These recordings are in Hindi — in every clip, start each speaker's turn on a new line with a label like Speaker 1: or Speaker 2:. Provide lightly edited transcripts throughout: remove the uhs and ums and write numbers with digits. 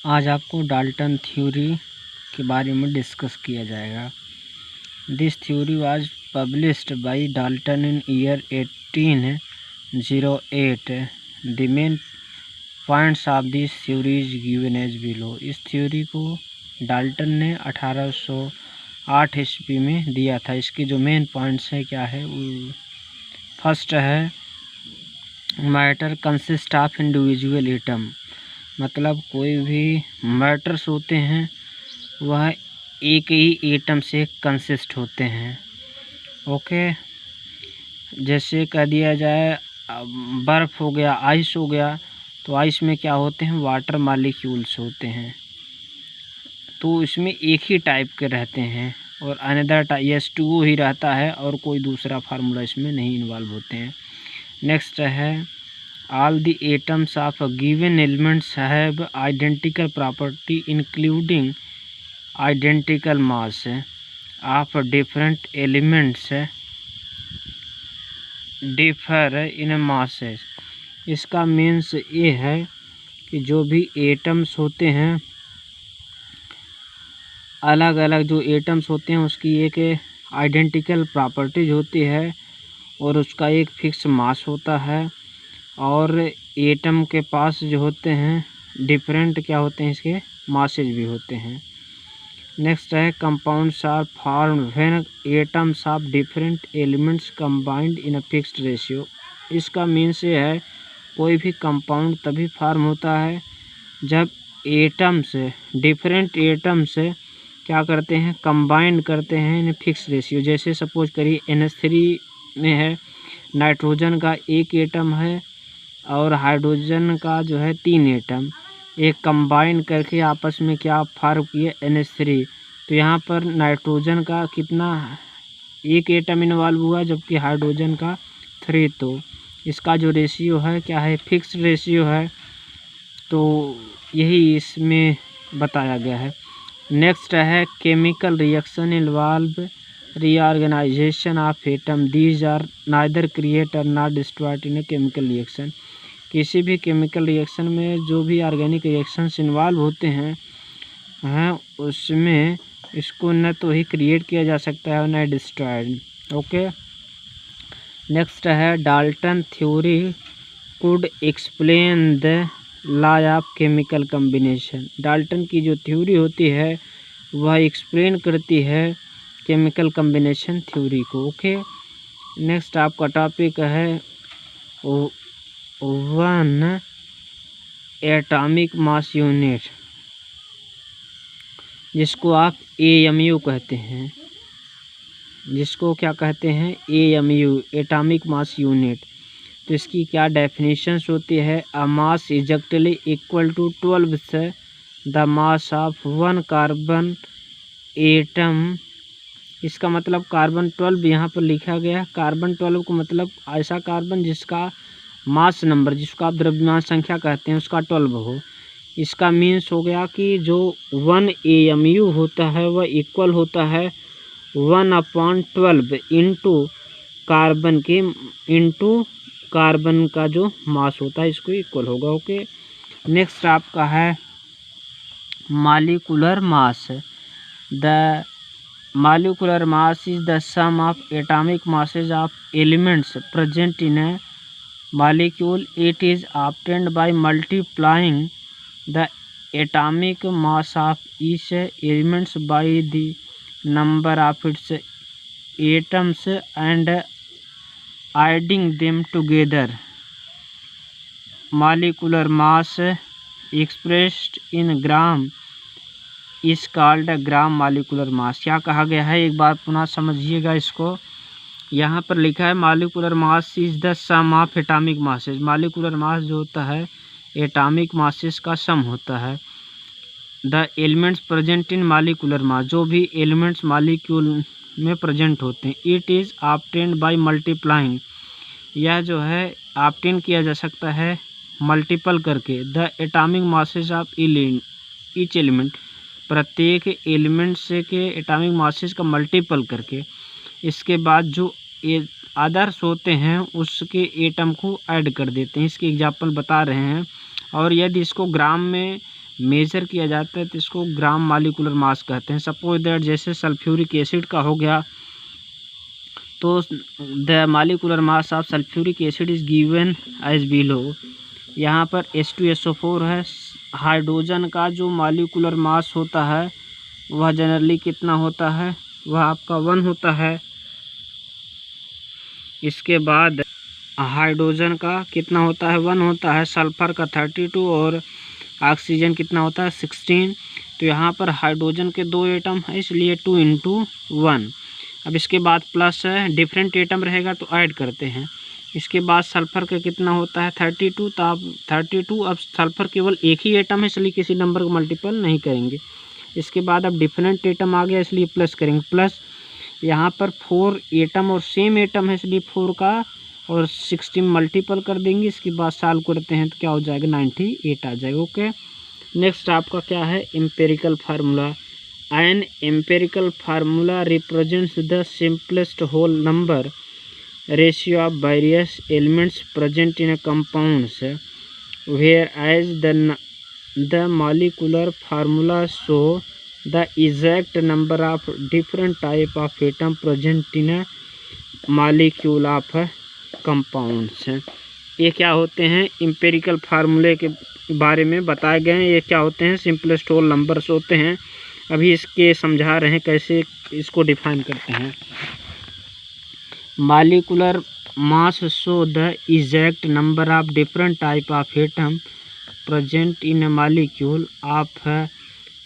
Speaker 1: आज आपको डाल्टन थ्योरी के बारे में डिस्कस किया जाएगा। This theory was published by Dalton in year 1808। The main points of this theory is given as below. इस थ्योरी को डाल्टन ने 1808 ईस्वी में दिया था। इसके जो मेन पॉइंट्स है क्या है, फर्स्ट है matter consist of individual atom, मतलब कोई भी मैटर्स होते हैं वह एक ही एटम से कंसिस्ट होते हैं। ओके, जैसे कह दिया जाए बर्फ़ हो गया, आइस हो गया, तो आइस में क्या होते हैं, वाटर मॉलिक्यूल्स होते हैं, तो इसमें एक ही टाइप के रहते हैं और अनदर H2O ही रहता है और कोई दूसरा फार्मूला इसमें नहीं इन्वॉल्व होते हैं। नेक्स्ट है all the atoms of a given elements have identical property including identical mass of different elements differ in masses। इसका मीन्स ये है कि जो भी एटम्स होते हैं, अलग अलग जो एटम्स होते हैं उसकी एक आइडेंटिकल प्रॉपर्टीज होती है और उसका एक फिक्स मास होता है, और एटम के पास जो होते हैं डिफरेंट क्या होते हैं, इसके मासेज भी होते हैं। नेक्स्ट है compounds are formed when atoms of different elements combined in a fixed ratio. इसका मीन्स ये है कोई भी कंपाउंड तभी फॉर्म होता है जब एटम्स डिफरेंट एटम्स क्या करते हैं, कंबाइंड करते हैं इन फिक्स रेशियो। जैसे सपोज करिए NH3 में है, नाइट्रोजन का एक एटम है और हाइड्रोजन का जो है 3 एटम, एक कंबाइन करके आपस में क्या फॉर्म किए, NH3। तो यहाँ पर नाइट्रोजन का कितना, एक एटम इन्वॉल्व हुआ, जबकि हाइड्रोजन का 3। तो इसका जो रेशियो है क्या है, फिक्स्ड रेशियो है। तो यही इसमें बताया गया है। नेक्स्ट है chemical reaction involve reorganization of atom, these are neither create और not destroyed in a chemical reaction. किसी भी केमिकल रिएक्शन में जो भी ऑर्गेनिक रिएक्शंस इन्वॉल्व होते हैं उसमें इसको न तो ही क्रिएट किया जा सकता है और न डिस्ट्रॉयड। ओके, नेक्स्ट है Dalton theory could explain the law of chemical combination. Dalton की जो थ्योरी होती है वह एक्सप्लेन करती है केमिकल कम्बिनेशन थ्योरी को। ओके, नेक्स्ट आपका टॉपिक है 1 एटॉमिक मास यूनिट, जिसको आप AMU कहते हैं, जिसको क्या कहते हैं, AMU एटॉमिक मास यूनिट। तो इसकी क्या डेफिनेशंस होती है, अ मास एग्जैक्टली इक्वल टू 12 से the mass of 1 carbon atom. इसका मतलब कार्बन 12 यहाँ पर लिखा गया है। कार्बन 12 को मतलब ऐसा कार्बन जिसका मास नंबर, जिसको आप द्रव्यमान संख्या कहते हैं, उसका 12 हो। इसका मीन्स हो गया कि जो 1 AMU होता है वह इक्वल होता है 1/12 इंटू कार्बन के इंटू कार्बन का जो मास होता है, इसको इक्वल होगा। ओके, नेक्स्ट आपका है molecular mass. The molecular mass is the sum of atomic masses of elements present in a molecule. It is obtained by multiplying the atomic mass of each element by the number of its atoms and adding them together. Molecular mass expressed in gram इस कॉल्ड ग्राम मॉलिक्यूलर मास। क्या कहा गया है, एक बार पुनः समझिएगा इसको। यहाँ पर लिखा है molecular mass is the sum of atomic masses. Molecular mass जो होता है एटॉमिक मासेस का सम होता है। The elements present in molecular mass, जो भी एलिमेंट्स मॉलिक्यूल में प्रेजेंट होते हैं। It is obtained by multiplying, यह जो है ऑब्टेन किया जा सकता है मल्टीपल करके। The atomic masses of each element, प्रत्येक एलिमेंट से के एटॉमिक मासेस का मल्टीपल करके। इसके बाद जो अदर्स होते हैं उसके एटम को ऐड कर देते हैं। इसके एग्जाम्पल बता रहे हैं। और यदि इसको ग्राम में मेजर किया जाता है तो इसको ग्राम मालिकुलर मास कहते हैं। सपोज दैट जैसे सल्फ्यूरिक एसिड का हो गया तो the molecular mass of sulphuric acid is given as below. यहाँ पर H2SO4 है। हाइड्रोजन का जो मालिकुलर मास होता है वह जनरली कितना होता है, वह आपका 1 होता है। इसके बाद हाइड्रोजन का कितना होता है, 1 होता है। सल्फर का 32 और ऑक्सीजन कितना होता है, 16। तो यहाँ पर हाइड्रोजन के 2 एटम है इसलिए 2 × 1। अब इसके बाद प्लस है, डिफरेंट एटम रहेगा तो ऐड करते हैं। इसके बाद सल्फ़र का कितना होता है, 32। तो आप 32, अब सल्फ़र केवल एक ही एटम है इसलिए किसी नंबर को मल्टीपल नहीं करेंगे। इसके बाद अब डिफरेंट एटम आ गया इसलिए प्लस करेंगे। प्लस यहाँ पर 4 एटम और सेम एटम है इसलिए 4 का और 16 मल्टीपल कर देंगे। इसके बाद सॉल्व करते हैं तो क्या हो जाएगा, 98 आ जाएगा। ओके, नेक्स्ट आपका क्या है, empirical formula. An empirical formula represents the simplest whole number ratio of various elements present in a compounds, whereas the molecular formula show the exact number of different type of atom present in a molecule of compounds। ये क्या होते हैं, एम्पिरिकल फार्मूले के बारे में बताए गए हैं। ये क्या होते हैं, सिंपलेस्ट होल नंबर्स होते हैं। अभी इसके समझा रहे हैं कैसे इसको डिफाइन करते हैं। Molecular mass show the exact number of different type of atom present in a molecule of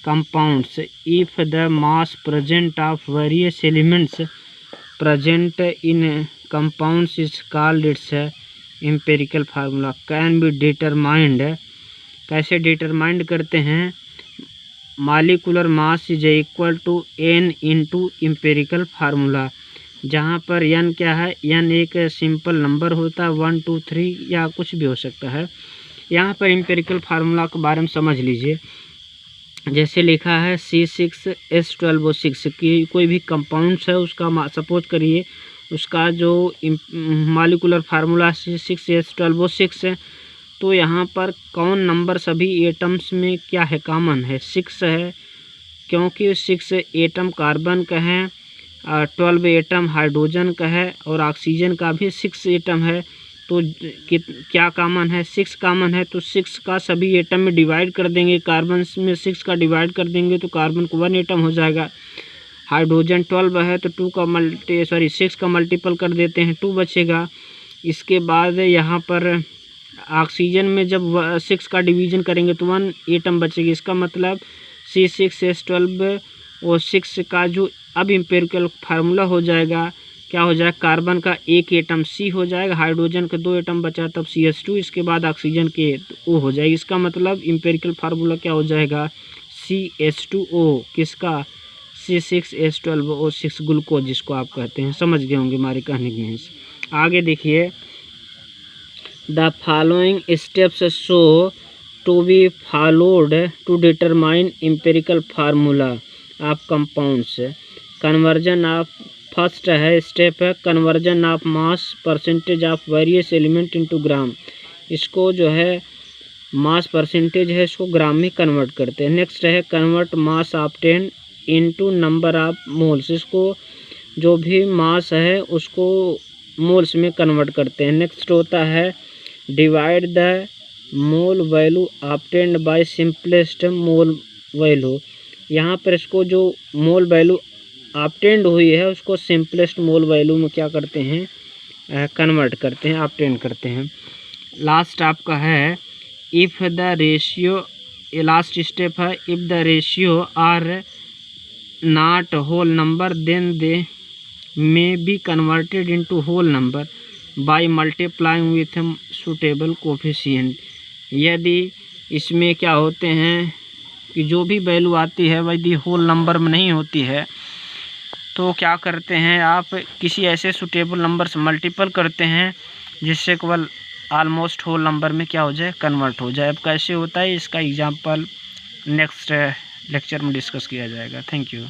Speaker 1: compounds. If the mass present of various elements present in compounds is called its empirical formula can be determined। कैसे डिटरमाइंड करते हैं, molecular mass is equal to n into empirical formula. जहाँ पर n क्या है, n एक सिंपल नंबर होता है, 1 2 3 या कुछ भी हो सकता है। यहाँ पर एम्पिरिकल फार्मूला के बारे में समझ लीजिए। जैसे लिखा है C6H12O6 की कोई भी कंपाउंड्स है उसका सपोज करिए उसका जो मॉलिक्यूलर फार्मूला C6H12O6 है। तो यहाँ पर कौन नंबर सभी एटम्स में क्या है, कॉमन है, 6 है, क्योंकि 6 एटम कार्बन का है, 12 एटम हाइड्रोजन का है और ऑक्सीजन का भी 6 एटम है। तो क्या कॉमन है, 6 कॉमन है। तो 6 का सभी एटम में डिवाइड कर देंगे, कार्बन में 6 का डिवाइड कर देंगे तो कार्बन को 1 एटम हो जाएगा। हाइड्रोजन 12 है तो 6 का मल्टीपल कर देते हैं, 2 बचेगा। इसके बाद यहाँ पर ऑक्सीजन में जब 6 का डिवीजन करेंगे तो 1 एटम बचेगी। इसका मतलब C6H12O6 का जो अब एम्पिरिकल फार्मूला हो जाएगा, क्या हो जाएगा, कार्बन का 1 एटम C हो जाएगा, हाइड्रोजन के 2 एटम बचा तब CH2, इसके बाद ऑक्सीजन के O हो जाएगी। इसका मतलब एम्पिरिकल फार्मूला क्या हो जाएगा, CH2O, किसका, C6H12O6 ग्लूकोज जिसको आप कहते हैं। समझ गए होंगे हमारे कहने के मीन्स। आगे देखिए, the following steps show to be followed to determine empirical formula of compounds. Conversion of, first है स्टेप है conversion of mass percentage of various element into gram. इसको जो है मास परसेंटेज है इसको ग्राम में कन्वर्ट करते हैं। नेक्स्ट है convert mass obtain into number of moles. इसको जो भी मास है उसको मोल्स में कन्वर्ट करते हैं। नेक्स्ट होता है divide the mole value obtained by simplest mole value. यहाँ पर इसको जो मोल वैल्यू ऑब्टेन्ड हुई है उसको सिंपलेस्ट मोल वैल्यू में क्या करते हैं, कन्वर्ट करते हैं, ऑब्टेन करते हैं। लास्ट आपका है if the ratio, last step है if the ratio are not whole number then they may be converted into whole number by multiplying with suitable coefficient. यदि इसमें क्या होते हैं कि जो भी वैल्यू आती है यदि होल नंबर में नहीं होती है तो क्या करते हैं आप किसी ऐसे सुटेबल नंबर से मल्टीपल करते हैं जिससे केवल ऑलमोस्ट होल नंबर में क्या हो जाए, कन्वर्ट हो जाए। अब कैसे होता है इसका एग्जांपल नेक्स्ट लेक्चर में डिस्कस किया जाएगा। Thank you.